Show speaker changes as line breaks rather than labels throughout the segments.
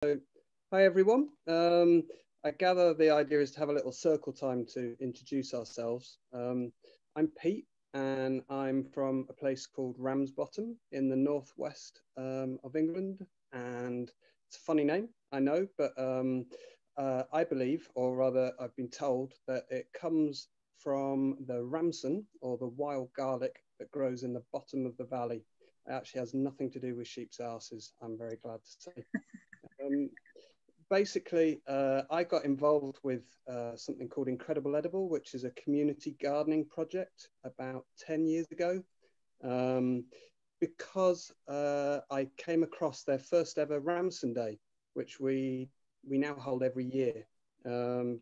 Hi everyone. I gather the idea is to have a little circle time to introduce ourselves. I'm Pete, and I'm from a place called Ramsbottom in the northwest of England. And it's a funny name, I know, but I believe, or rather I've been told, that it comes from the ramson, or the wild garlic that grows in the bottom of the valley. It actually has nothing to do with sheep's arses, I'm very glad to say. Basically, I got involved with something called Incredible Edible, which is a community gardening project about 10 years ago, because I came across their first ever Ramson Day, which we now hold every year.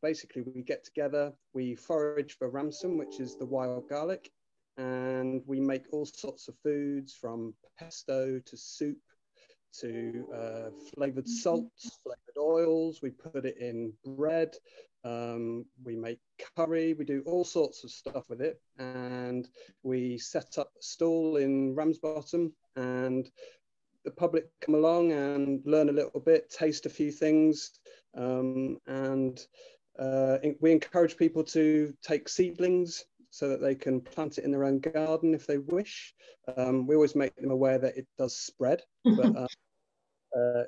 Basically, we get together, we forage for ramson, which is the wild garlic, and we make all sorts of foods from pesto to soup to flavored salts, flavored oils. We put it in bread. We make curry. We do all sorts of stuff with it. And we set up a stall in Ramsbottom, and the public come along and learn a little bit, taste a few things. And we encourage people to take seedlings so that they can plant it in their own garden if they wish. We always make them aware that it does spread, but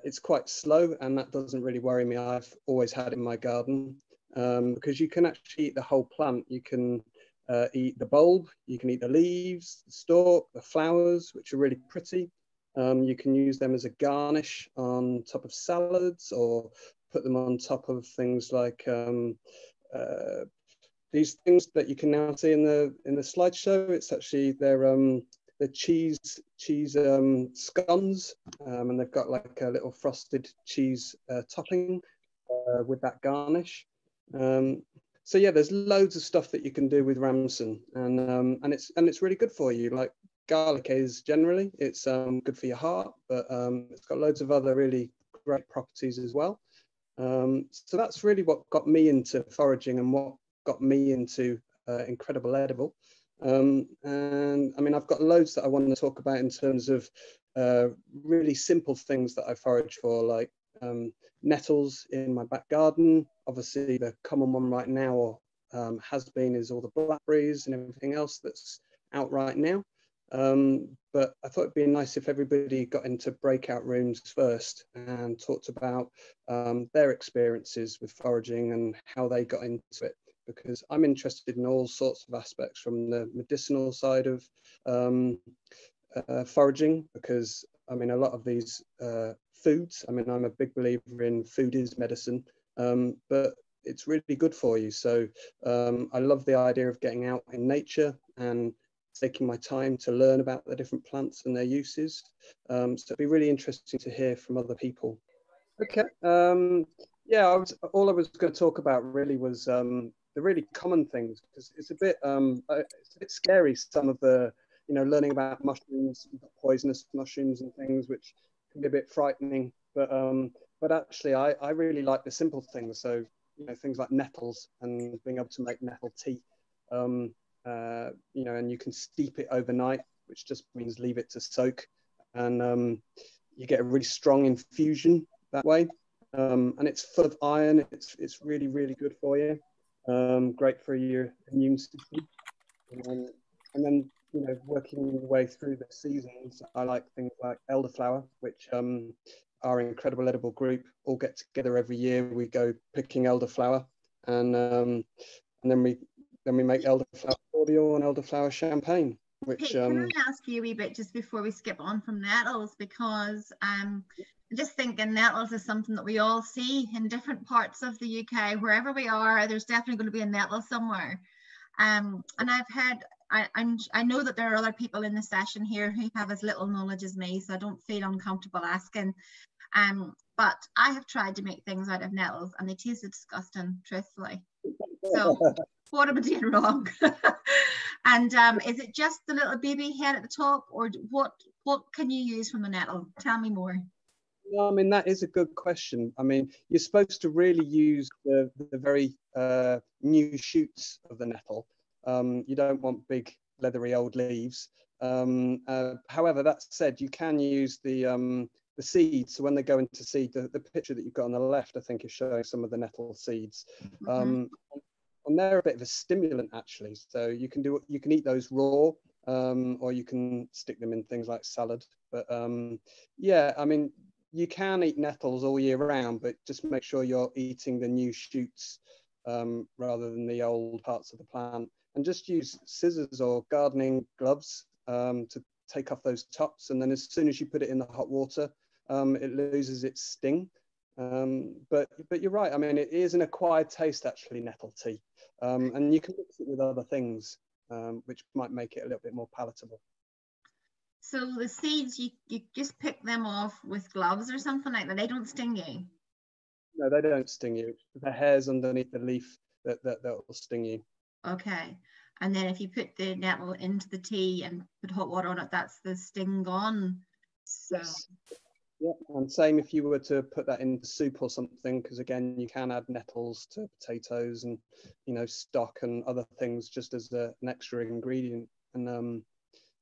it's quite slow, and that doesn't really worry me. I've always had it in my garden, because you can actually eat the whole plant. You can eat the bulb, you can eat the leaves, the stalk, the flowers, which are really pretty. You can use them as a garnish on top of salads, or put them on top of things like these things that you can now see in the slideshow. It's actually the cheese scones, and they've got like a little frosted cheese topping with that garnish. So yeah, there's loads of stuff that you can do with ramson, and it's really good for you. Like garlic is generally, it's good for your heart, but it's got loads of other really great properties as well. So that's really what got me into foraging, and what got me into Incredible Edible. And I mean, I've got loads that I want to talk about in terms of really simple things that I forage for, like nettles in my back garden. Obviously, the common one right now, or has been, is all the blackberries and everything else that's out right now. But I thought it'd be nice if everybody got into breakout rooms first and talked about their experiences with foraging and how they got into it, because I'm interested in all sorts of aspects, from the medicinal side of foraging, because I mean, a lot of these foods, I mean, I'm a big believer in food is medicine, but it's really good for you. So I love the idea of getting out in nature and taking my time to learn about the different plants and their uses. So it'd be really interesting to hear from other people. Okay. Yeah, all I was going to talk about really was the really common things, because it's a bit scary, some of the, learning about mushrooms, poisonous mushrooms and things, which can be a bit frightening. But actually, I really like the simple things. So things like nettles, and being able to make nettle tea. And you can steep it overnight, which just means leave it to soak, and you get a really strong infusion that way. And it's full of iron. It's really, really good for you. Great for your immune system. And then, working your way through the seasons, I like things like elderflower, which our Incredible Edible group all get together every year. We go picking elderflower, and then we make elderflower cordial and elderflower champagne. Which
Pete, can I ask you a wee bit just before we skip on from nettles, because I'm just thinking nettles is something that we all see in different parts of the UK. Wherever we are, there's definitely going to be a nettle somewhere. And I've heard, I know that there are other people in the session here who have as little knowledge as me, so I don't feel uncomfortable asking. But I have tried to make things out of nettles, and they tasted disgusting, truthfully. So what am I doing wrong? And is it just the little baby head at the top, or what can you use from the nettle? Tell me more.
Well, I mean, that is a good question. I mean, you're supposed to really use the very new shoots of the nettle. You don't want big leathery old leaves. However, that said, you can use the the seeds. So when they go into seed, the picture that you've got on the left, I think, is showing some of the nettle seeds. And they're a bit of a stimulant, actually. So you can eat those raw, or you can stick them in things like salad. But yeah, I mean, you can eat nettles all year round, but just make sure you're eating the new shoots rather than the old parts of the plant. And just use scissors or gardening gloves to take off those tops. And then as soon as you put it in the hot water, it loses its sting. But you're right. I mean, it is an acquired taste, actually, nettle tea. And you can mix it with other things, which might make it a little bit more palatable.
So the seeds, you just pick them off with gloves or something like that. They don't sting you.
No, they don't sting you. The hairs underneath the leaf that will sting you.
Okay. And then if you put the nettle into the tea and put hot water on it, that's the sting gone. So.
Yes. Yeah, and same if you were to put that into soup or something, because again, you can add nettles to potatoes and, you know, stock and other things just as an extra ingredient. And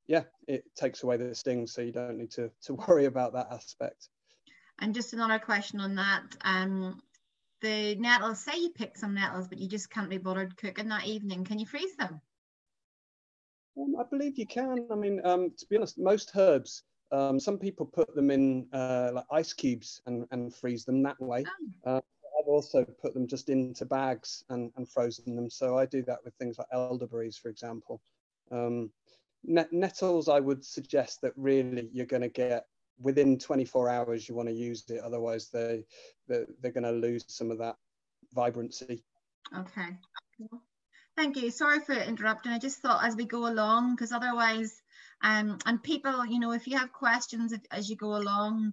yeah, it takes away the sting, so you don't need to worry about that aspect.
And just another question on that. The nettles, say you pick some nettles, but you just can't be bothered cooking that evening. Can you freeze them?
I believe you can. I mean, to be honest, most herbs, some people put them in like ice cubes and freeze them that way. I've also put them just into bags and frozen them. So I do that with things like elderberries, for example. Nettles, I would suggest that really you're going to get within 24 hours. You want to use it, otherwise they're going to lose some of that vibrancy.
Okay. Thank you. Sorry for interrupting. I just thought as we go along, because otherwise, and people, you know, if you have questions as you go along,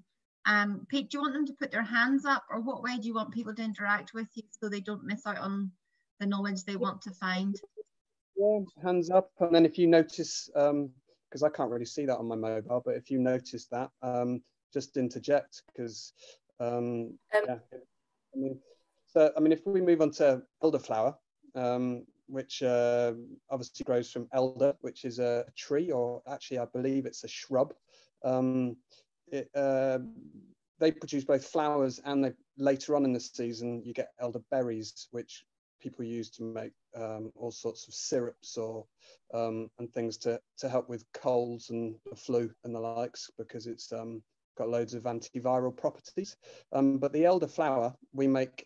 Pete, do you want them to put their hands up, or what way do you want people to interact with you so they don't miss out on the knowledge they want to find?
Yeah, hands up. And then if you notice, because I can't really see that on my mobile, but if you notice that, just interject, because yeah. I mean, if we move on to elderflower, which obviously grows from elder, which is a tree, or actually I believe it's a shrub. They produce both flowers, and later on in the season you get elderberries, which people use to make all sorts of syrups or and things to help with colds and the flu and the likes, because it's got loads of antiviral properties. But the elderflower, we make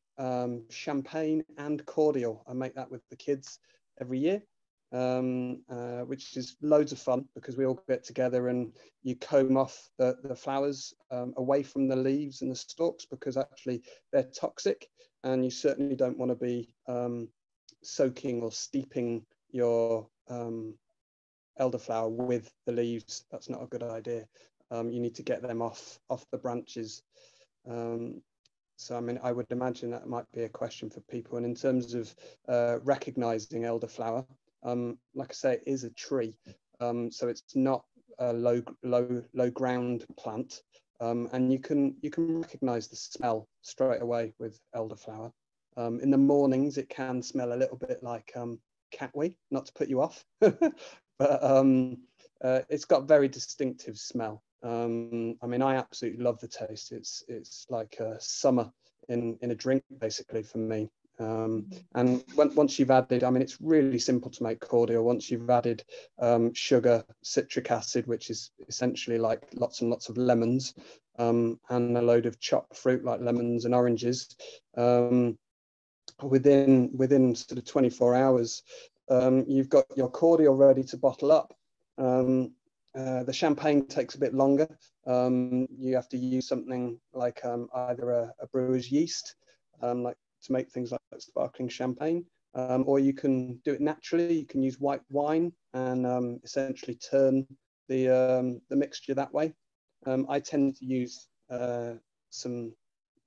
champagne and cordial. I make that with the kids every year, which is loads of fun, because we all get together and you comb off the flowers away from the leaves and the stalks, because actually they're toxic, and you certainly don't want to be soaking or steeping your elderflower with the leaves. That's not a good idea. You need to get them off the branches. So, I mean, I would imagine that might be a question for people. And in terms of recognizing elderflower, like I say, it is a tree. So it's not a low ground plant. And you can recognize the smell straight away with elderflower. In the mornings, it can smell a little bit like catwee, not to put you off, but it's got very distinctive smell. I mean, I absolutely love the taste. It's like a summer in a drink, basically, for me. And once you've added, I mean, it's really simple to make cordial. Once you've added sugar, citric acid, which is essentially like lots and lots of lemons, and a load of chopped fruit like lemons and oranges, within sort of 24 hours, you've got your cordial ready to bottle up. The champagne takes a bit longer. You have to use something like either a brewer's yeast, like to make things like sparkling champagne, or you can do it naturally. You can use white wine and essentially turn the mixture that way. I tend to use some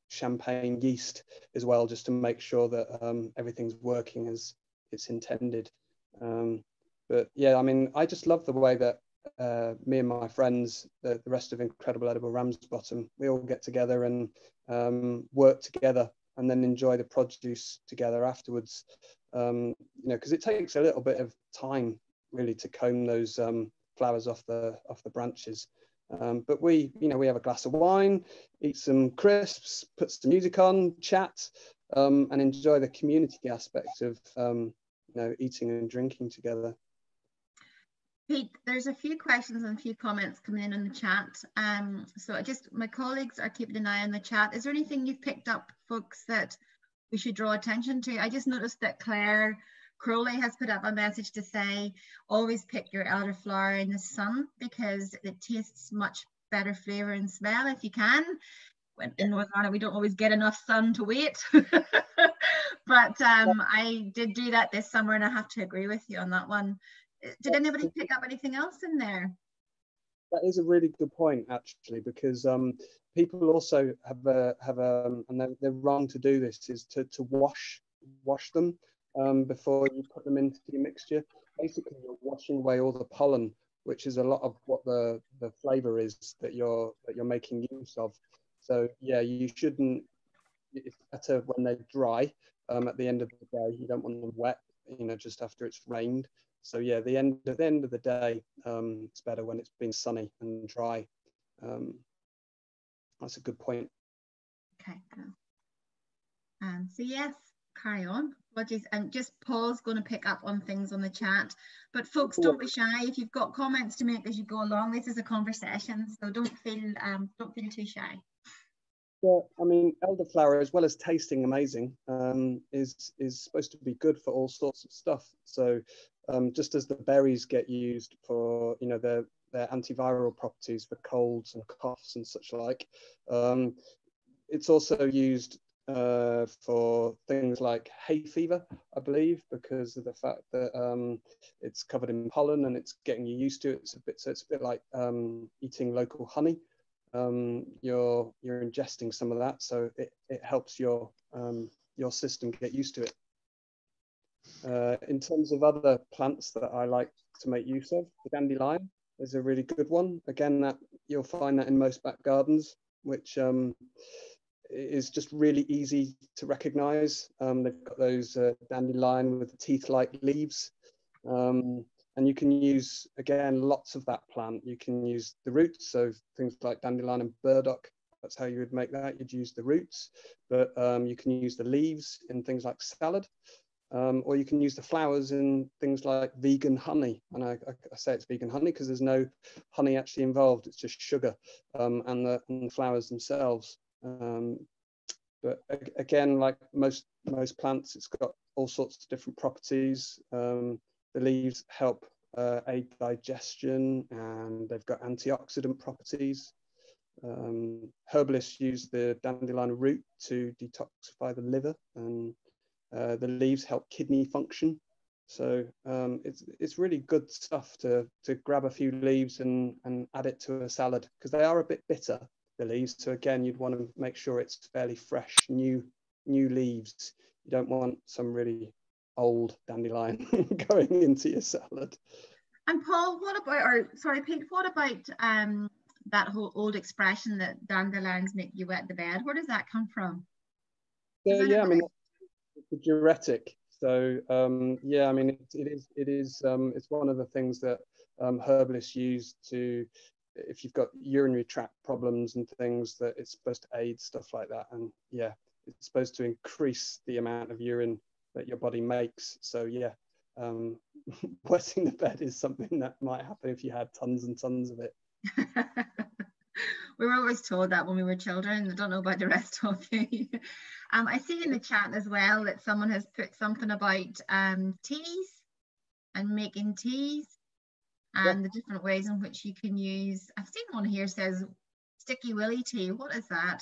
champagne yeast as well, just to make sure that everything's working as it's intended. But yeah, I mean, I just love the way that me and my friends, the rest of Incredible Edible Ramsbottom, we all get together and work together, and then enjoy the produce together afterwards. You know, because it takes a little bit of time really to comb those flowers off the branches. But we have a glass of wine, eat some crisps, put some music on, chat, and enjoy the community aspect of eating and drinking together.
Pete, there's a few questions and a few comments coming in the chat. So my colleagues are keeping an eye on the chat. Is there anything you've picked up, folks, that we should draw attention to? I just noticed that Claire Crowley has put up a message to say, always pick your elderflower in the sun because it tastes much better flavour and smell if you can. In Northern Ireland, we don't always get enough sun to wait. But I did do that this summer, and I have to agree with you on that one. Did anybody pick up anything else in there?
That is a really good point, actually, because people also and they're wrong to do this, is to wash them before you put them into your mixture. Basically, you're washing away all the pollen, which is a lot of what the flavour is that you're making use of. So yeah, you shouldn't. It's better when they're dry. At the end of the day, you don't want them wet, just after it's rained. So yeah, at the end of the day, it's better when it's been sunny and dry. That's a good point.
Okay, good. So yes, carry on. Apologies. And just Paul's going to pick up on things on the chat. But folks, don't be shy. If you've got comments to make as you go along, this is a conversation, so don't feel too shy.
Well, I mean, elderflower, as well as tasting amazing, is supposed to be good for all sorts of stuff. So just as the berries get used for, their antiviral properties for colds and coughs and such like, it's also used for things like hay fever, I believe, because of the fact that it's covered in pollen and it's getting you used to it. So it's a bit like eating local honey. You're ingesting some of that, so it helps your system get used to it. In terms of other plants that I like to make use of, the dandelion is a really good one. Again, that you'll find that in most back gardens, which is just really easy to recognize. They've got those dandelion with the teeth-like leaves. And you can use, again, lots of that plant. You can use the roots, so things like dandelion and burdock, that's how you would make that. You'd use the roots, but you can use the leaves in things like salad, or you can use the flowers in things like vegan honey. And I say it's vegan honey because there's no honey actually involved. It's just sugar and the flowers themselves. But again, like most plants, it's got all sorts of different properties. The leaves help aid digestion, and they've got antioxidant properties. Herbalists use the dandelion root to detoxify the liver, and the leaves help kidney function. So it's really good stuff to grab a few leaves and add it to a salad, because they are a bit bitter, the leaves. So again, you'd want to make sure it's fairly fresh, new leaves. You don't want some really old dandelion going into your salad.
And Paul, Pete, what about that whole old expression that dandelions make you wet the bed? Where does that come from?
Yeah, I mean, it's a diuretic. So yeah, I mean, it is it's one of the things that herbalists use to, if you've got urinary tract problems and things, that it's supposed to aid stuff like that. And yeah, it's supposed to increase the amount of urine that your body makes. So yeah, wetting the bed is something that might happen if you had tons and tons of it.
We were always told that when we were children. I don't know about the rest of you. I see in the chat as well that someone has put something about teas and making teas and the different ways in which you can use. I've seen one here says sticky willy tea. What is that?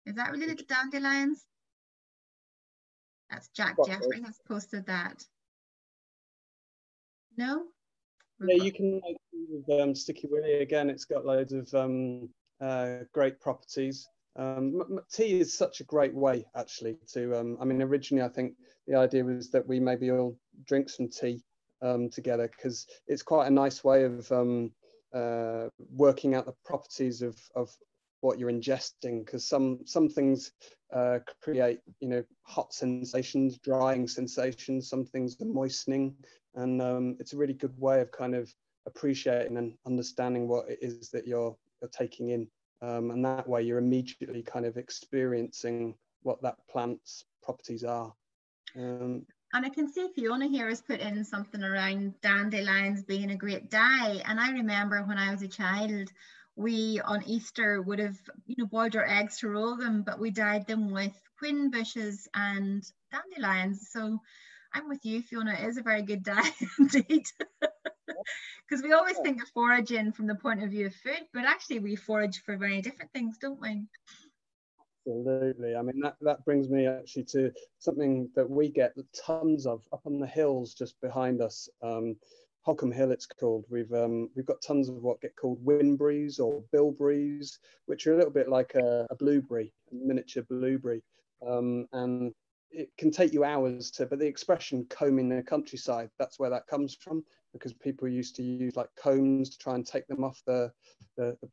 Is that related to dandelions? That's Jack Jeffrey has posted that. No?
Yeah, you can make tea with sticky willy. Again, it's got loads of great properties. Tea is such a great way, actually, to, I mean, originally, I think the idea was that we maybe all drink some tea together, because it's quite a nice way of working out the properties of what you're ingesting, because some things create, hot sensations, drying sensations. Some things are moistening, and it's a really good way of kind of appreciating and understanding what it is that you're taking in. And that way you're immediately kind of experiencing what that plant's properties are.
And I can see Fiona here has put in something around dandelions being a great dye. And I remember when I was a child, we on Easter would have, boiled our eggs to roll them, but we dyed them with queen bushes and dandelions. So I'm with you, Fiona. It is a very good dye indeed. Because we always think of foraging from the point of view of food, but actually we forage for very different things, don't we?
Absolutely. I mean, that brings me actually to something that we get tons of up on the hills just behind us. Holcombe Hill, it's called. We've got tons of what get called windberries or bilberries, which are a little bit like a blueberry, a miniature blueberry, and it can take you hours to. But the expression "combing the countryside," that's where that comes from, because people used to use like combs to try and take them off the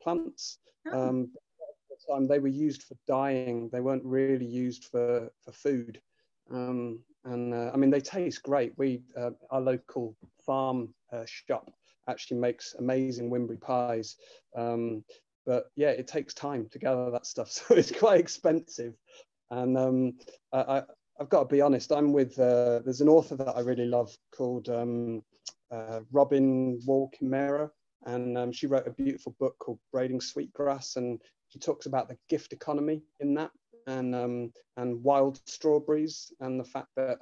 plants.
Oh.
Time they were used for dyeing, they weren't really used for food. I mean, they taste great. Our local farm shop actually makes amazing wimberry pies, but yeah, it takes time to gather that stuff, so it's quite expensive. And I've got to be honest, I'm with there's an author that I really love called Robin Wall-Kimmerer, and she wrote a beautiful book called Braiding Sweetgrass, and she talks about the gift economy in that, and wild strawberries, and the fact that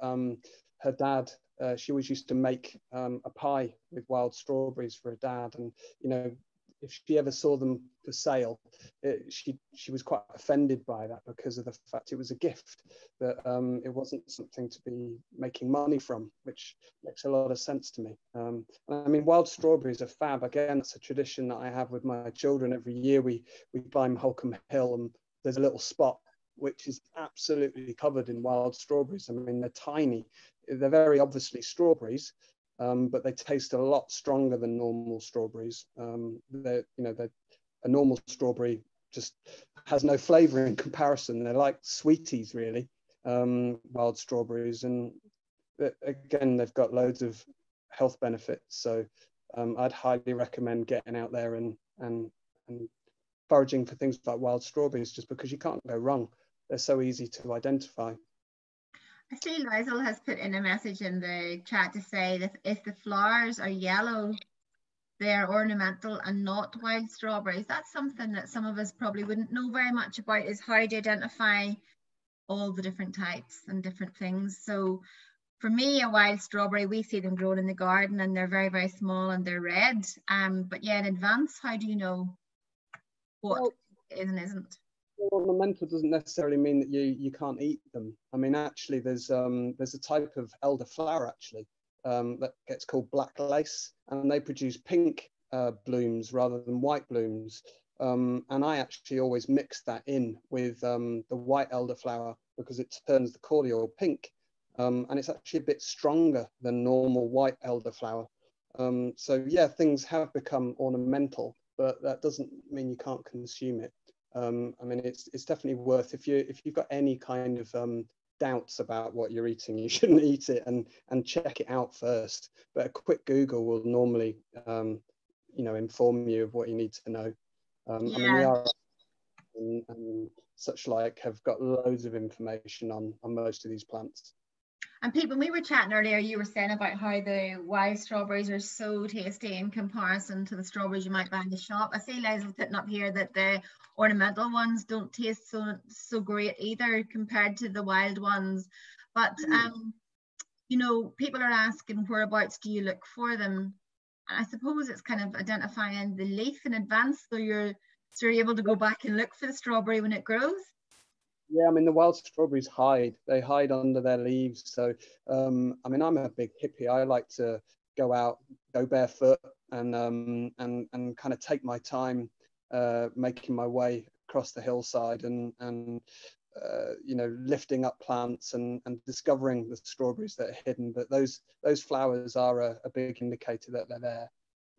her dad, she always used to make a pie with wild strawberries for her dad, and if she ever saw them for sale, she was quite offended by that because of the fact it was a gift, that it wasn't something to be making money from, which makes a lot of sense to me. I mean, wild strawberries are fab. Again, it's a tradition that I have with my children. Every year we climb Holcombe Hill, and there's a little spot which is absolutely covered in wild strawberries. I mean, they're tiny. They're very obviously strawberries, but they taste a lot stronger than normal strawberries. A normal strawberry just has no flavor in comparison. They're like sweeties, really, wild strawberries. And again, they've got loads of health benefits. So I'd highly recommend getting out there and foraging for things like wild strawberries, just because you can't go wrong. They're so easy to identify.
I see Lizel has put in a message in the chat to say that if the flowers are yellow, they're ornamental and not wild strawberries. That's something that some of us probably wouldn't know very much about, is how to identify all the different types and different things. So for me, a wild strawberry, we see them grown in the garden and they're very, very small and they're red. But yeah, in advance, how do you know what is and isn't?
Ornamental doesn't necessarily mean that you can't eat them. I mean, actually, there's a type of elderflower actually that gets called black lace, and they produce pink blooms rather than white blooms. And I actually always mix that in with the white elderflower because it turns the cordial pink, and it's actually a bit stronger than normal white elderflower. So yeah, things have become ornamental, but that doesn't mean you can't consume it. I mean, it's definitely worth, if you've got any kind of doubts about what you're eating, you shouldn't eat it, and check it out first. But a quick Google will normally inform you of what you need to know. I mean, the RS and such like have got loads of information on most of these plants.
And Pete, when we were chatting earlier, you were saying about how the wild strawberries are so tasty in comparison to the strawberries you might buy in the shop. I see Lizel putting up here that the ornamental ones don't taste so great either compared to the wild ones. But people are asking, whereabouts do you look for them? And I suppose it's kind of identifying the leaf in advance, so you're able to go back and look for the strawberry when it grows.
Yeah, I mean, the wild strawberries hide. They hide under their leaves. So, I mean, I'm a big hippie. I like to go out, go barefoot, and kind of take my time, making my way across the hillside and lifting up plants and discovering the strawberries that are hidden. But those flowers are a big indicator that they're there,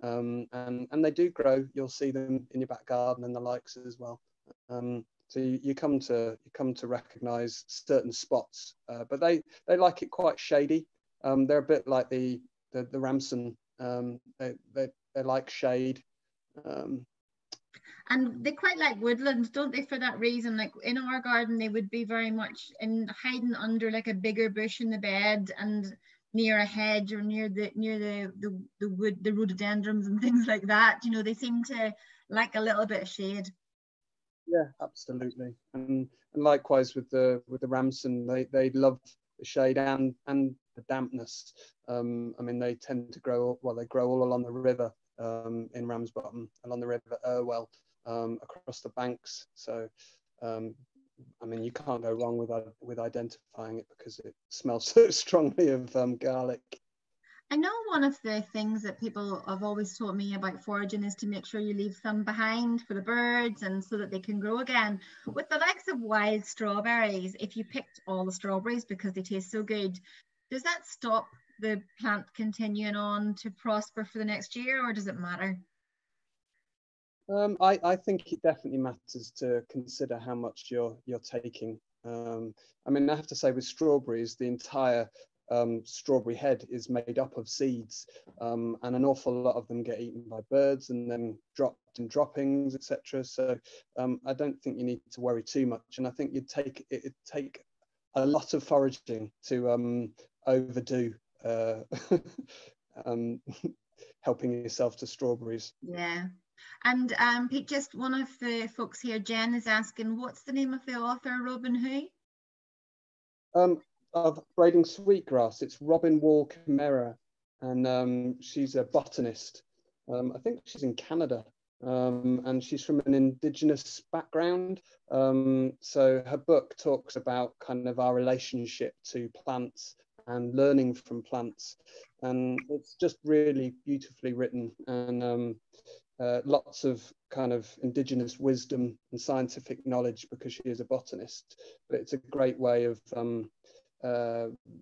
and they do grow. You'll see them in your back garden and the likes as well. So you come to recognise certain spots, but they like it quite shady. They're a bit like the Ramson. They like shade.
And they quite like woodlands, don't they, for that reason? Like in our garden, they would be very much in hiding under like a bigger bush in the bed and near a hedge or near the wood, the rhododendrons and things like that. You know, they seem to like a little bit of shade.
Yeah, absolutely. And likewise with the ramson, they love the shade and the dampness. I mean, they tend to grow, well, they grow all along the river in Ramsbottom, along the river Irwell, across the banks. So, I mean, you can't go wrong with identifying it because it smells so strongly of garlic.
I know one of the things that people have always taught me about foraging is to make sure you leave some behind for the birds and so that they can grow again. With the likes of wild strawberries, if you picked all the strawberries because they taste so good, does that stop the plant continuing on to prosper for the next year, or does it matter?
I think it definitely matters to consider how much you're taking. I mean, I have to say with strawberries, the entire strawberry head is made up of seeds, and an awful lot of them get eaten by birds and then dropped in droppings, etc. So I don't think you need to worry too much, and I think it'd take a lot of foraging to overdo helping yourself to strawberries.
Yeah. And Pete, just one of the folks here, Jen, is asking, what's the name of the author, Robin who?
Of braiding sweetgrass. It's Robin Wall Chimera, and she's a botanist. I think she's in Canada, and she's from an indigenous background. So her book talks about kind of our relationship to plants and learning from plants, and it's just really beautifully written, and lots of kind of indigenous wisdom and scientific knowledge because she is a botanist. But it's a great way of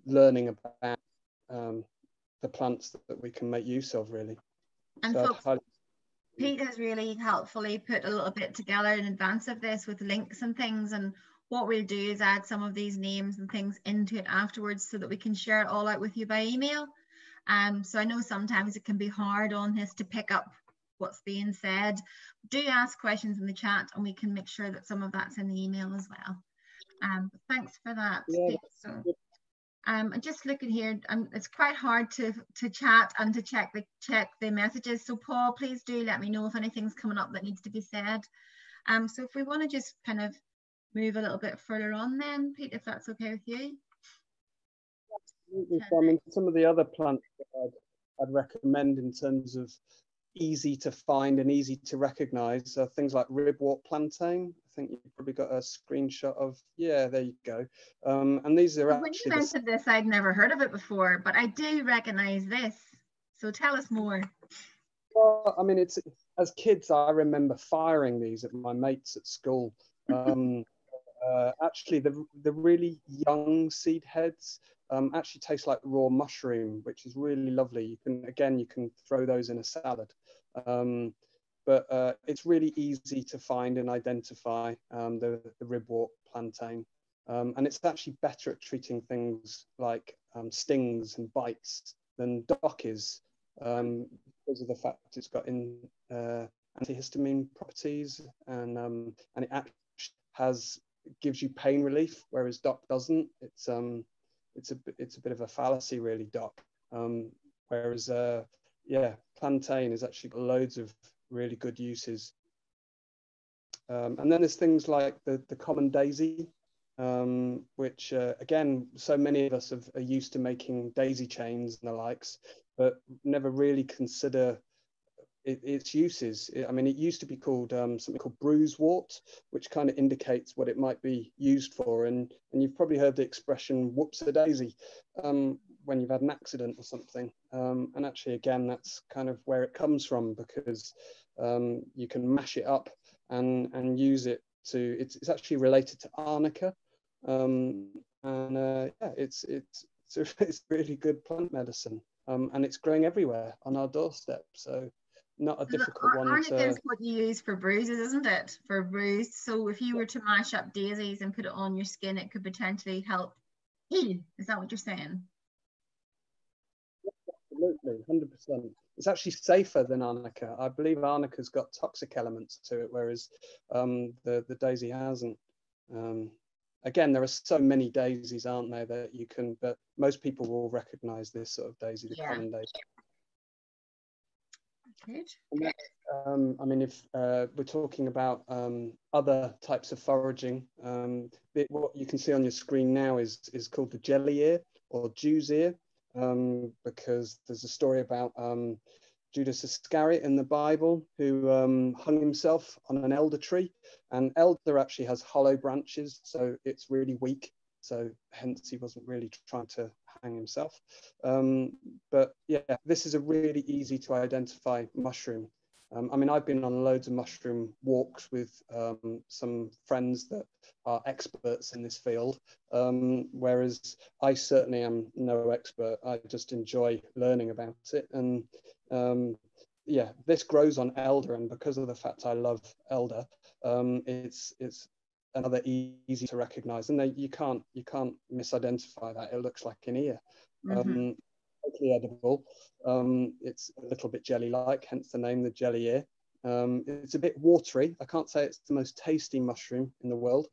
learning about the plants that we can make use of, really.
And
so
folks, Pete has really helpfully put a little bit together in advance of this with links and things, and what we'll do is add some of these names and things into it afterwards so that we can share it all out with you by email. So I know sometimes it can be hard on this to pick up what's being said. Do ask questions in the chat and we can make sure that some of that's in the email as well. Thanks for that,
yeah.
Pete. So I'm just looking here, and it's quite hard to chat and to check the messages. So Paul, please do let me know if anything's coming up that needs to be said. So if we want to just kind of move a little bit further on then, Pete, if that's okay with you.
Absolutely. So, I mean, some of the other plants that I'd recommend in terms of easy to find and easy to recognize are things like ribwort plantain. I think you've probably got a screenshot of, yeah, there you go. And these are
when you mentioned this, I'd never heard of it before, but I do recognize this. So tell us more.
Well, I mean, it's, as kids, I remember firing these at my mates at school. Actually, the really young seed heads actually taste like raw mushroom, which is really lovely. You can throw those in a salad. But it's really easy to find and identify the ribwort plantain. And it's actually better at treating things like stings and bites than dock is, because of the fact it's got antihistamine properties, and it actually gives you pain relief, whereas dock doesn't. It's a bit of a fallacy, really, dock. Whereas plantain has actually got loads of really good uses. And then there's things like the common daisy, which again, so many of us are used to making daisy chains and the likes, but never really consider its uses. I mean, it used to be called something called bruisewort, which kind of indicates what it might be used for. And you've probably heard the expression "whoops a daisy" when you've had an accident or something. And actually, again, that's kind of where it comes from, because you can mash it up and use it to. It's actually related to arnica, it's a really good plant medicine, and it's growing everywhere on our doorstep. So not a difficult one.
Arnica is what you use for bruises, isn't it? For bruise. So if you were to mash up daisies and put it on your skin, it could potentially help heal. Is that what you're saying?
Absolutely, 100%. it's actually safer than arnica. I believe arnica's got toxic elements to it, whereas the daisy hasn't. Again, there are so many daisies, aren't there, that you can, but most people will recognize this sort of daisy, the common daisy.
Good.
I mean, if we're talking about other types of foraging, what you can see on your screen now is called the jelly ear or Jew's ear, because there's a story about Judas Iscariot in the Bible who hung himself on an elder tree, and elder actually has hollow branches, so it's really weak, so hence he wasn't really trying to hang himself. But yeah, this is a really easy to identify mushroom. I mean, I've been on loads of mushroom walks with some friends that are experts in this field, whereas I certainly am no expert. I just enjoy learning about it. And yeah, this grows on elder, and because of the fact I love elder, it's another easy to recognize, and you can't misidentify that. It looks like an ear. Totally edible. It's a little bit jelly-like, hence the name, the jelly ear. It's a bit watery. I can't say it's the most tasty mushroom in the world,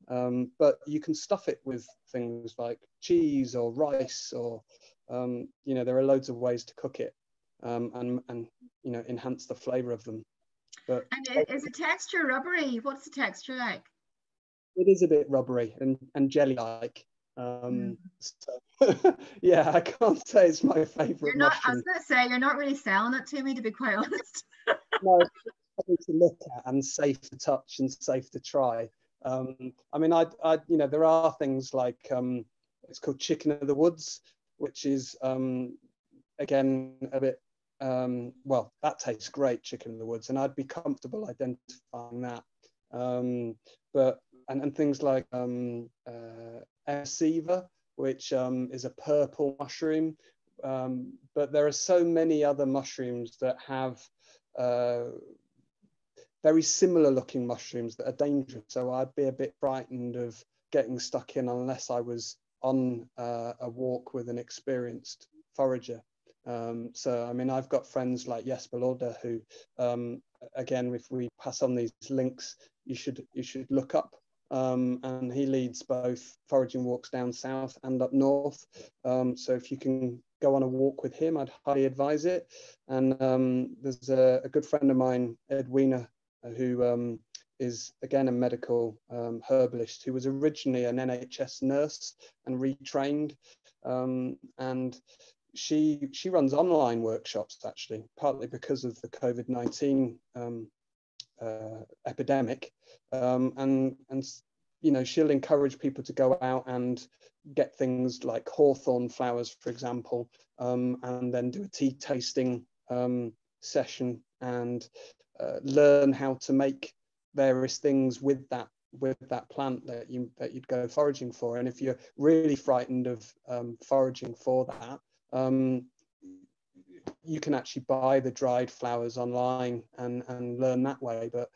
but you can stuff it with things like cheese or rice, or you know, there are loads of ways to cook it, and you know, enhance the flavor of them. But
and is the texture rubbery? What's the texture like?
it is a bit rubbery and jelly-like. So, yeah, I can't say it's my favorite mushroom.
I was going to say, you're not really selling it to me, to be quite honest.
No, it's something to look at and safe to touch and safe to try. I mean, you know, there are things like it's called chicken of the woods, which is again a bit well, that tastes great, chicken of the woods, and I'd be comfortable identifying that. But and things like Siva, which is a purple mushroom, but there are so many other mushrooms that have very similar looking mushrooms that are dangerous. So I'd be a bit frightened of getting stuck in unless I was on a walk with an experienced forager. So I mean, I've got friends like Jesper Lauder who, again, if we pass on these links, you should look up. And he leads both foraging walks down south and up north. So if you can go on a walk with him, I'd highly advise it. And there's a good friend of mine, Ed Wiener, who is again a medical herbalist, who was originally an NHS nurse and retrained, and she runs online workshops, actually, partly because of the COVID-19 epidemic, and you know, she'll encourage people to go out and get things like hawthorn flowers, for example, and then do a tea tasting session and learn how to make various things with that plant that you'd go foraging for. And if you're really frightened of foraging for that, you can actually buy the dried flowers online and learn that way. But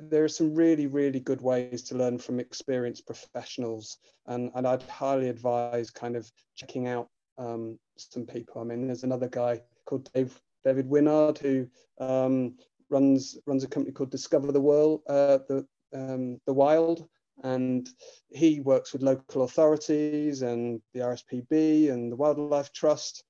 there are some really, really good ways to learn from experienced professionals, and I'd highly advise kind of checking out some people. I mean, there's another guy called David Winnard who runs a company called Discover the World, the Wild, and he works with local authorities and the RSPB and the Wildlife Trust.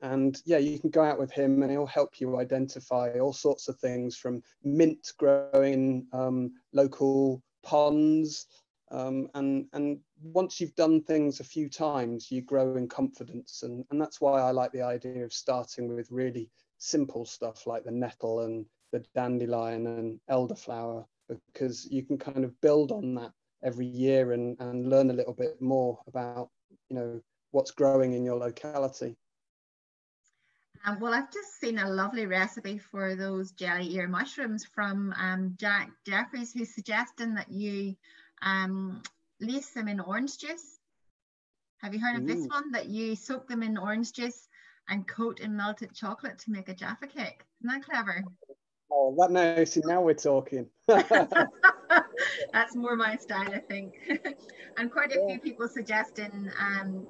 And yeah, you can go out with him and he'll help you identify all sorts of things, from mint growing in local ponds. And once you've done things a few times, you grow in confidence. And that's why I like the idea of starting with really simple stuff like the nettle and the dandelion and elderflower, because you can kind of build on that every year and learn a little bit more about, you know, what's growing in your locality.
Well, I've just seen a lovely recipe for those jelly ear mushrooms from Jack Jeffries, who's suggesting that you lace them in orange juice. Have you heard of this one? That you soak them in orange juice and coat in melted chocolate to make a Jaffa cake. Isn't that clever?
Oh, that now we're talking.
That's more my style, I think. And quite a few people suggesting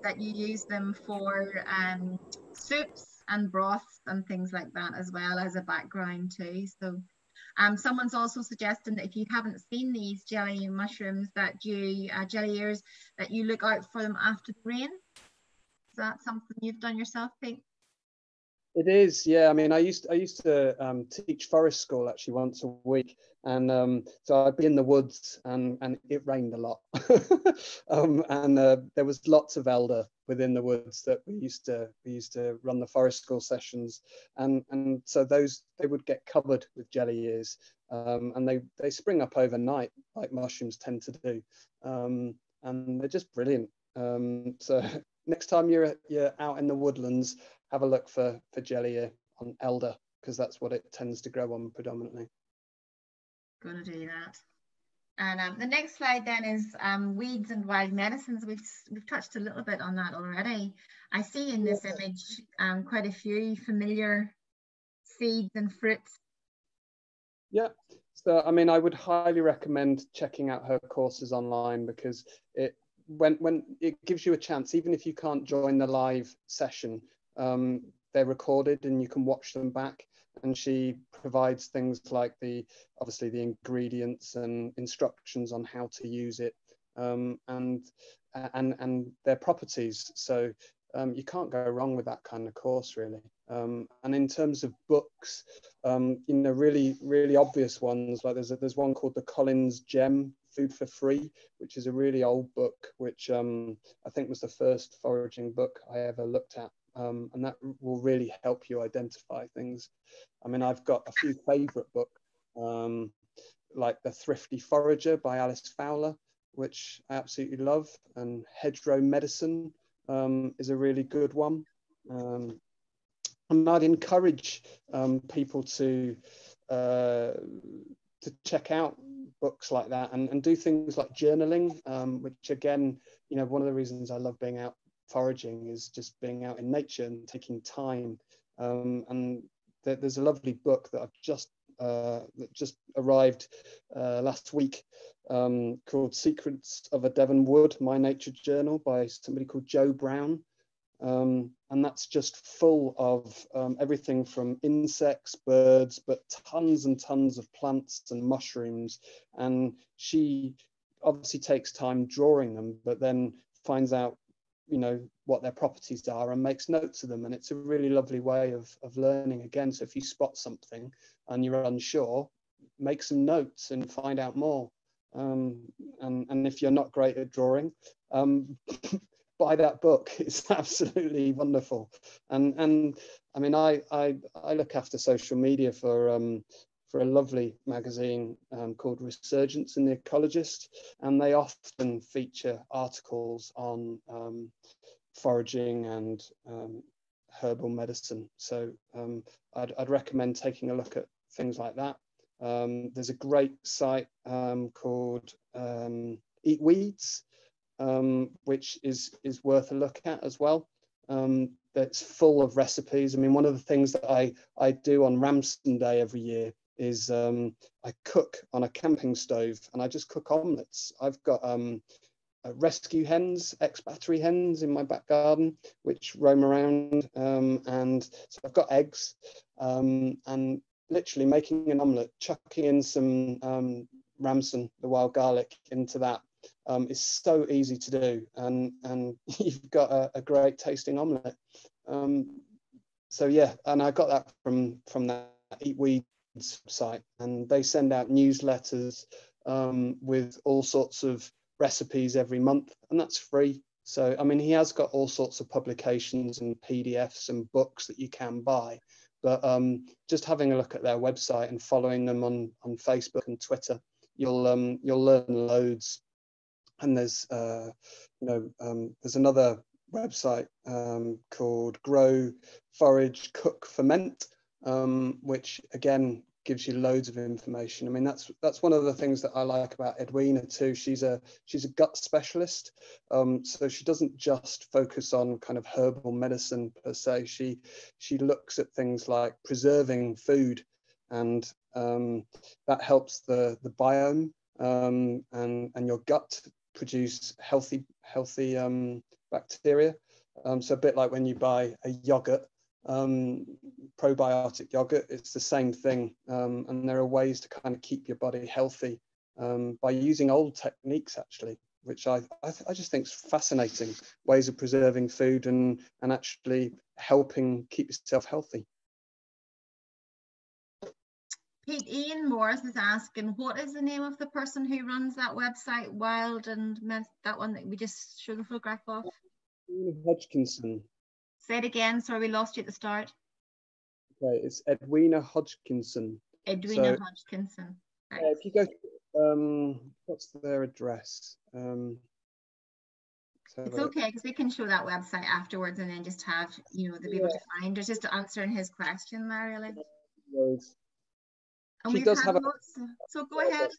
that you use them for soups and broths and things like that as well as a background too. So someone's also suggesting that if you haven't seen these jelly mushrooms, that you jelly ears, that you look out for them after the rain. Is that something you've done yourself, Pete?
It is, yeah. I mean, I used to teach forest school actually once a week, and so I'd be in the woods, and it rained a lot, and there was lots of elder within the woods that we used to run the forest school sessions, and so they would get covered with jelly ears, and they spring up overnight like mushrooms tend to do, and they're just brilliant. So next time you're out in the woodlands, have a look for jelly ear on elder, because that's what it tends to grow on predominantly.
Going to do that. And the next slide then is weeds and wild medicines. We've touched a little bit on that already. I see in this image quite a few familiar seeds and fruits.
Yeah. So, I mean, I would highly recommend checking out her courses online, because when it gives you a chance, even if you can't join the live session, they're recorded and you can watch them back. And she provides things like obviously the ingredients and instructions on how to use it, and their properties. So you can't go wrong with that kind of course, really. And in terms of books, really, really obvious ones, like there's one called the Collins Gem Food for Free, which is a really old book, which I think was the first foraging book I ever looked at. And that will really help you identify things. I mean, I've got a few favorite books, like The Thrifty Forager by Alice Fowler, which I absolutely love, and Hedgerow Medicine is a really good one. And I'd encourage people to check out books like that, and do things like journaling, which again, one of the reasons I love being out foraging is just being out in nature and taking time. And there's a lovely book that that just arrived last week, called Secrets of a Devon Wood, My Nature Journal, by somebody called Joe Brown. And that's just full of everything from insects, birds, but tons and tons of plants and mushrooms. And she obviously takes time drawing them, but then finds out what their properties are and makes notes of them. And it's a really lovely way of learning again. So if you spot something and you're unsure, make some notes and find out more. And if you're not great at drawing, buy that book. It's absolutely wonderful. And I mean, I look after social media for a lovely magazine called Resurgence The Ecologist, and they often feature articles on foraging and herbal medicine. So I'd recommend taking a look at things like that. There's a great site called Eat Weeds, which is worth a look at as well. That's full of recipes. I mean, one of the things that I do on Ramson Day every year is I cook on a camping stove, and I just cook omelets. I've got rescue hens, ex-battery hens in my back garden, which roam around, and so I've got eggs, and literally making an omelette, chucking in some Ramson, the wild garlic, into that is so easy to do, and you've got a great tasting omelette. So yeah, and I got that from that Eat Weeds site, and they send out newsletters with all sorts of recipes every month, and that's free. So I mean, he has got all sorts of publications and PDFs and books that you can buy, but just having a look at their website and following them on Facebook and Twitter, you'll learn loads. And there's there's another website called Grow, Forage, Cook, Ferment, which again gives you loads of information. I mean, that's one of the things that I like about Edwina too. She's a gut specialist, so she doesn't just focus on kind of herbal medicine per se. She looks at things like preserving food, and that helps the biome and your gut produce healthy bacteria. So a bit like when you buy a yogurt, probiotic yogurt. It's the same thing, and there are ways to kind of keep your body healthy by using old techniques, actually, which I just think is fascinating, ways of preserving food and actually helping keep yourself healthy.
Pete, Ian Morris is asking, what is the name of the person who runs that website, Wild and that one that we just showed a photograph of?
Hodgkinson.
Say it again, sorry, we lost you at the start.
Okay, it's Edwina Hodgkinson.
Edwina Hodgkinson. Right.
If you go, what's their address?
It's okay, because we can show that website afterwards and then just have, you know, the people to find. There's just answering his question there, really.
Yes.
And she does have lots, so go ahead.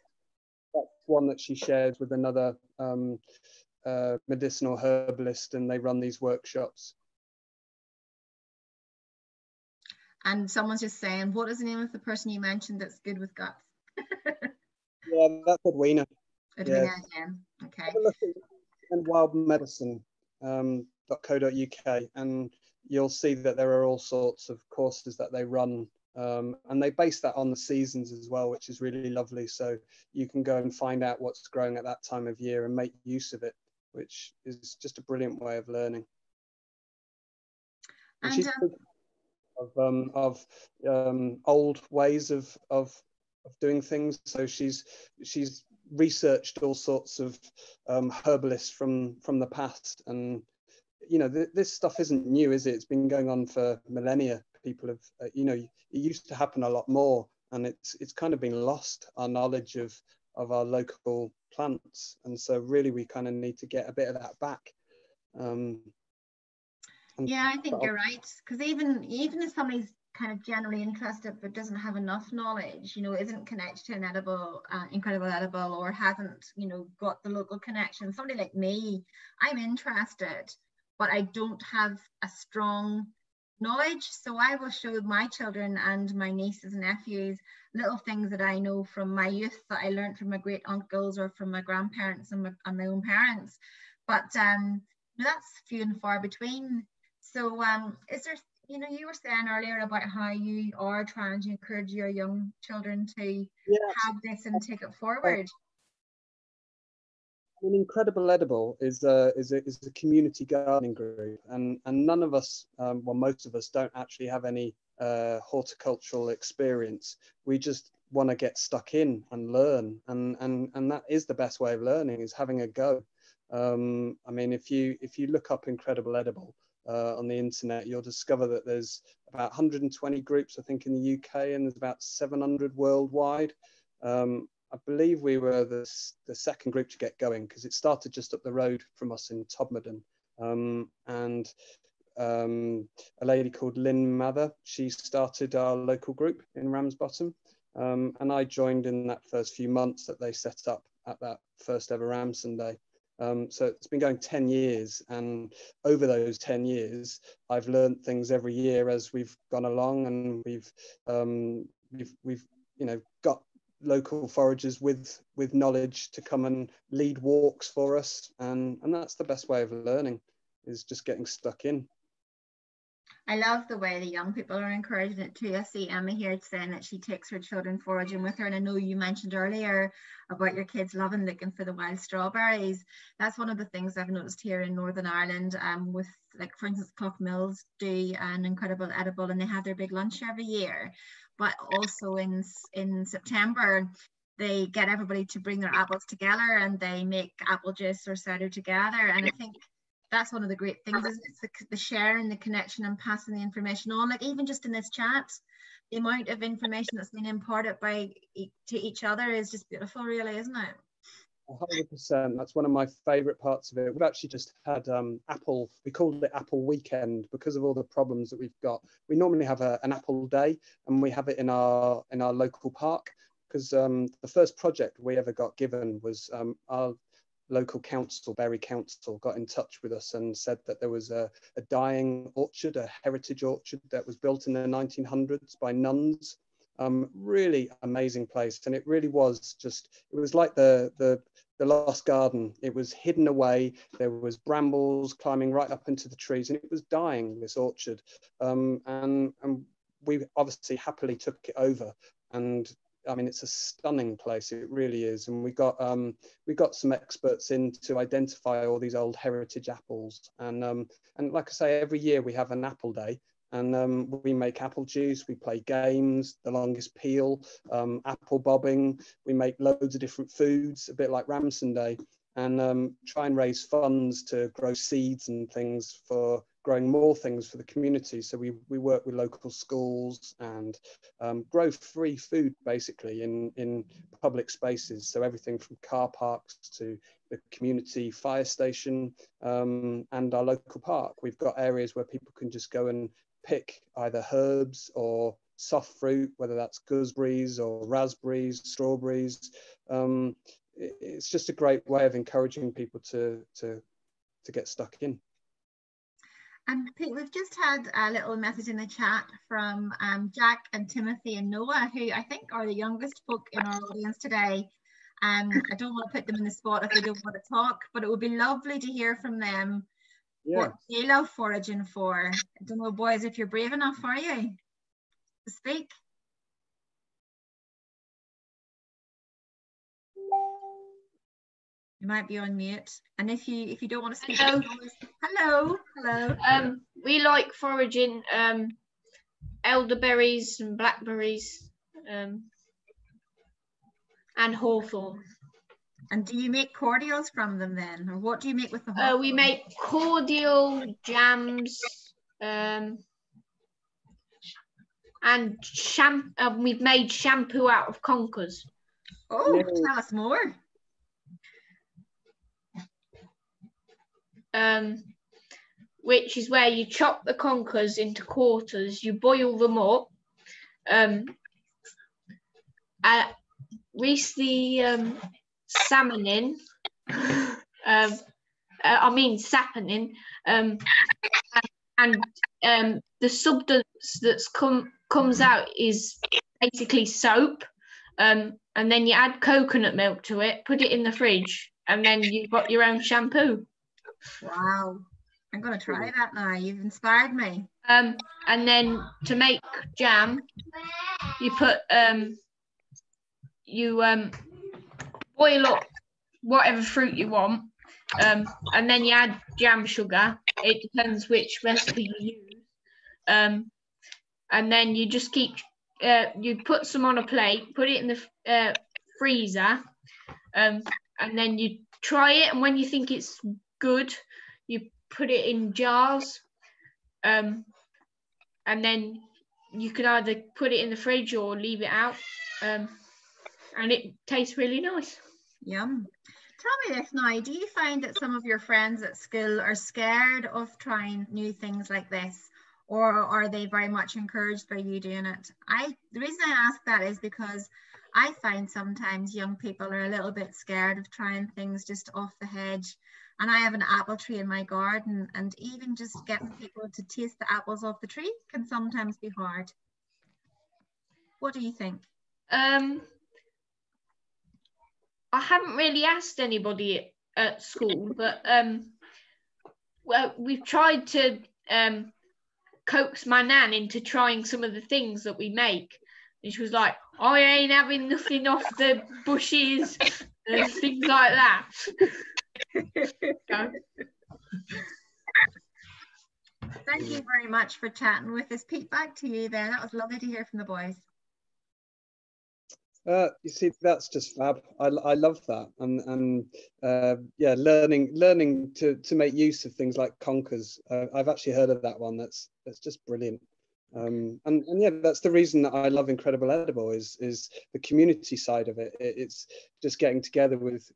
That's one that she shares with another medicinal herbalist, and they run these workshops.
And someone's just saying, what is the name of the person you mentioned that's good with guts?
Yeah, that's Edwina.
Edwina again. Okay.
Have a look at wildmedicine.co.uk, and you'll see that there are all sorts of courses that they run. And they base that on the seasons as well, which is really lovely. So you can go and find out what's growing at that time of year and make use of it, which is just a brilliant way of learning. And of old ways of doing things. So she's researched all sorts of herbalists from the past, and you know, this stuff isn't new, is it? It's been going on for millennia. People have, you know, it used to happen a lot more, and it's kind of been lost, our knowledge of our local plants, and so really we kind of need to get a bit of that back.
Yeah, I think you're right, because even if somebody's kind of generally interested but doesn't have enough knowledge, you know, isn't connected to an edible, incredible edible, or hasn't, you know, got the local connection. Somebody like me, I'm interested, but I don't have a strong knowledge, so I will show my children and my nieces and nephews little things that I know from my youth, that I learned from my great uncles or from my grandparents and my own parents, but that's few and far between. So is there, you know, you were saying earlier about how you are trying to encourage your young children to have this and take it forward.
An Incredible Edible is a community gardening group, and none of us, well, most of us don't actually have any horticultural experience. We just want to get stuck in and learn, and that is the best way of learning, is having a go. I mean, if you look up Incredible Edible on the internet, you'll discover that there's about 120 groups, I think, in the UK, and there's about 700 worldwide. I believe we were the second group to get going, because it started just up the road from us in Todmorden. And a lady called Lynn Mather, she started our local group in Ramsbottom. And I joined in that first few months that they set up at that first ever Ram Sunday. So it's been going 10 years, and over those 10 years, I've learned things every year as we've gone along, and we've you know, got local foragers with knowledge to come and lead walks for us, and that's the best way of learning, is just getting stuck in.
I love the way the young people are encouraging it too. I see Emma here saying that she takes her children foraging with her, and I know you mentioned earlier about your kids loving looking for the wild strawberries. That's one of the things I've noticed here in Northern Ireland, with, like, for instance, Clough do an Incredible Edible, and they have their big lunch every year. But also in September, they get everybody to bring their apples together, and they make apple juice or cider together. And I think that's one of the great things, is it's the sharing, the connection, and passing the information on. Like, even just in this chat, the amount of information that's been imparted to each other is just beautiful, really, isn't it?
100%. That's one of my favorite parts of it. We've actually just had we called it Apple Weekend, because of all the problems that we've got. We normally have an apple day, and we have it in our local park, because the first project we ever got given was our local council, Bury Council, got in touch with us and said that there was a dying orchard, a heritage orchard that was built in the 1900s by nuns. Really amazing place, and it really was just, it was like the the lost garden. It was hidden away. There was brambles climbing right up into the trees, and it was dying, this orchard. And we obviously happily took it over. And I mean, it's a stunning place. It really is. And we got some experts in to identify all these old heritage apples. And like I say, every year we have an apple day. And we make apple juice, we play games, the longest peel, apple bobbing. We make loads of different foods, a bit like Ramson Day, and try and raise funds to grow seeds and things for growing more things for the community. So we work with local schools and grow free food basically in public spaces. So everything from car parks to the community fire station and our local park. We've got areas where people can just go and pick either herbs or soft fruit, whether that's gooseberries or raspberries, strawberries. It's just a great way of encouraging people to get stuck in.
And Pete, we've just had a little message in the chat from Jack and Timothy and Noah, who I think are the youngest folk in our audience today. I don't want to put them in the spot if they don't want to talk, but it would be lovely to hear from them. Yeah. What they love foraging for. I don't know, boys, if you're brave enough, are you, to speak? You might be on mute. And if you don't want to speak, hello.
We like foraging elderberries and blackberries and hawthorn.
And do you make cordials from them then? Or what do you make with the hawthorn?
We make cordial, jams, and we've made shampoo out of conkers.
Oh, tell us more.
Which is where you chop the conkers into quarters, you boil them up, grease the salmonin, saponin, and the substance that's comes out is basically soap, and then you add coconut milk to it, put it in the fridge, and then you've got your own shampoo.
Wow, I'm gonna try that now. You've inspired me.
And then to make jam, you put boil up whatever fruit you want, and then you add jam sugar. It depends which recipe you use, and then you just keep you put some on a plate, put it in the freezer, and then you try it, and when you think it's good, you put it in jars, and then you can either put it in the fridge or leave it out, and it tastes really nice.
Yum. Tell me this now, do you find that some of your friends at school are scared of trying new things like this, or are they very much encouraged by you doing it? The reason I ask that is because I find sometimes young people are a little bit scared of trying things just off the hedge. And I have an apple tree in my garden, and even just getting people to taste the apples off the tree can sometimes be hard. What do you think?
I haven't really asked anybody at school, but well, we've tried to coax my nan into trying some of the things that we make. And she was like, I ain't having nothing off the bushes and things like that.
Thank you very much for chatting with us. Pete, back to you then. That was lovely to hear from the boys.
You see, that's just fab. I love that, and yeah, learning to make use of things like conkers. I've actually heard of that one. That's just brilliant. And yeah, that's the reason that I love Incredible Edible is the community side of it. It's just getting together with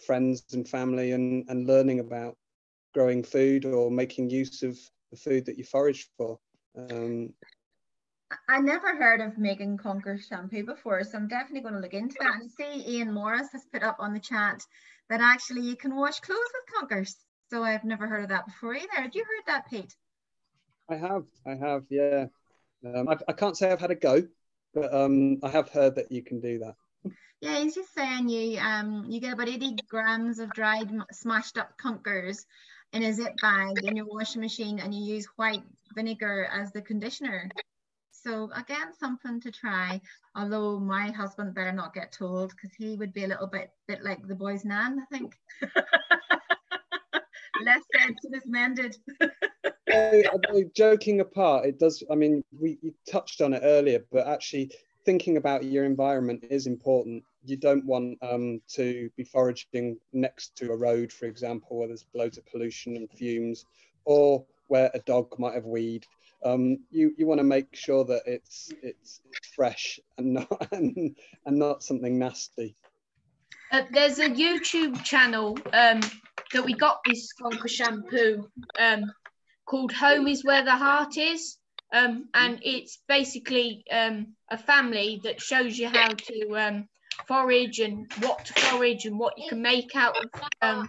friends and family and learning about growing food or making use of the food that you foraged for.
I never heard of making conker shampoo before, so I'm definitely going to look into that. And see, Ian Morris has put up on the chat that actually you can wash clothes with conkers. So I've never heard of that before either. Had you heard that, Pete?
I have, yeah. I can't say I've had a go, but I have heard that you can do that.
Yeah, he's just saying you get about 80 grams of dried smashed up conkers in a zip bag in your washing machine, and you use white vinegar as the conditioner. So again, something to try. Although my husband better not get told, because he would be a little bit like the boy's nan, I think. Less said, soon as mended.
Joking apart, it does. I mean, you touched on it earlier, but actually thinking about your environment is important. You don't want to be foraging next to a road, for example, where there's loads of pollution and fumes, or where a dog might have weed. You want to make sure that it's fresh and not something nasty.
There's a YouTube channel that we got this conker shampoo called Home is Where the Heart Is. And it's basically a family that shows you how to forage and what to forage and what you can make out of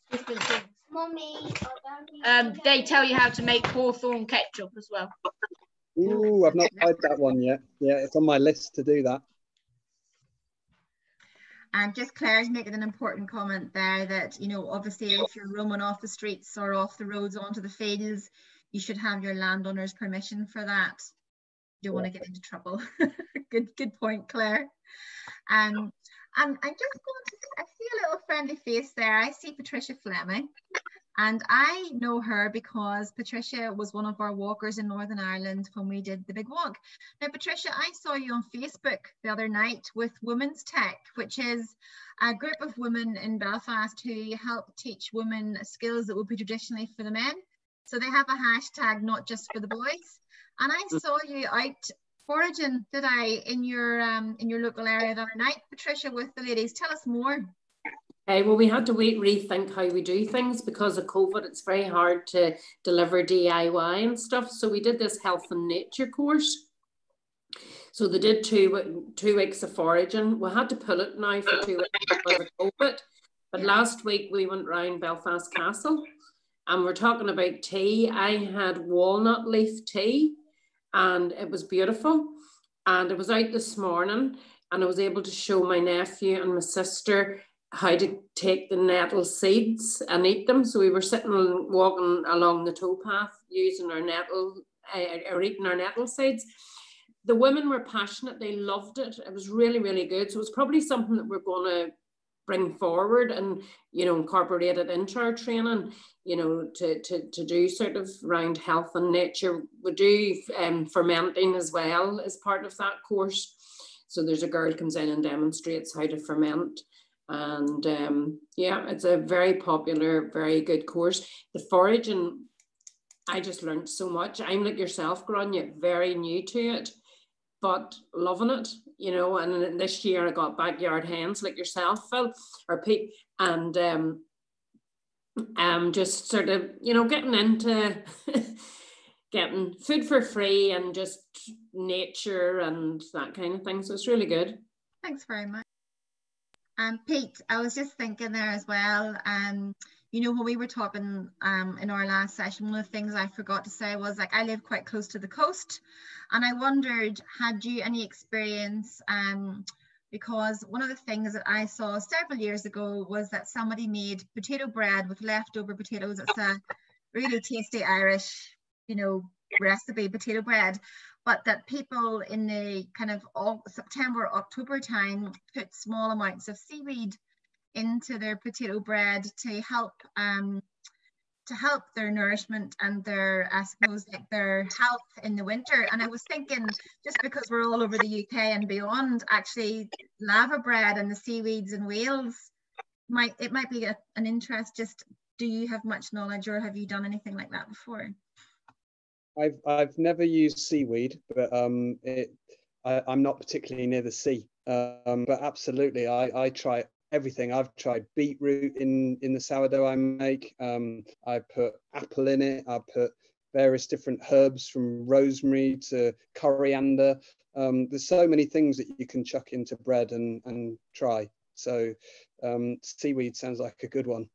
different things. Mommy, they tell you how to make hawthorn ketchup as well.
Ooh, I've not tried that one yet. Yeah, it's on my list to do that.
And just Claire's making an important comment there that, you know, obviously if you're roaming off the streets or off the roads onto the fields, you should have your landowner's permission for that. You don't want to get into trouble. Good point, Claire. And I'm just going to, I see a little friendly face there. I see Patricia Fleming. And I know her because Patricia was one of our walkers in Northern Ireland when we did the big walk. Now, Patricia, I saw you on Facebook the other night with Women's Tech, which is a group of women in Belfast who help teach women skills that would be traditionally for the men. So they have a hashtag, not just for the boys. And I saw you out foraging, did I, in your local area the other night, Patricia, with the ladies. Tell us more.
Well, we had to rethink how we do things because of COVID. It's very hard to deliver DIY and stuff. So we did this health and nature course. So they did two weeks of foraging. We had to pull it now for 2 weeks because of COVID. But last week we went round Belfast Castle and we're talking about tea. I had walnut leaf tea and it was beautiful. And I was out this morning and I was able to show my nephew and my sister how to take the nettle seeds and eat them. So we were sitting and walking along the towpath using our nettle, or eating our nettle seeds. The women were passionate, they loved it. It was really, really good. So it's probably something that we're going to bring forward and, you know, incorporate it into our training, you know, to do sort of around health and nature. We do fermenting as well as part of that course. So there's a girl comes in and demonstrates how to ferment. And yeah, it's a very popular, very good course. The foraging, I just learned so much. I'm like yourself, Grania, very new to it, but loving it, you know. And this year I got backyard hens like yourself, Phil, or Pete, and just sort of, you know, getting into getting food for free and just nature and that kind of thing. So it's really good.
Thanks very much. Pete, I was just thinking there as well, you know, when we were talking in our last session, one of the things I forgot to say was, like, I live quite close to the coast, and I wondered, had you any experience, because one of the things that I saw several years ago was that somebody made potato bread with leftover potatoes. It's a really tasty Irish, you know, recipe, potato bread. But that people in the kind of September, October time put small amounts of seaweed into their potato bread to help their nourishment and their, I suppose, like their health in the winter. And I was thinking, just because we're all over the UK and beyond, actually lava bread and the seaweeds in Wales might be an interest. Just, do you have much knowledge, or have you done anything like that before?
I've never used seaweed, but I'm not particularly near the sea. But absolutely, I try everything. I've tried beetroot in the sourdough I make. I put apple in it. I put various different herbs from rosemary to coriander. There's so many things that you can chuck into bread and try. So seaweed sounds like a good one.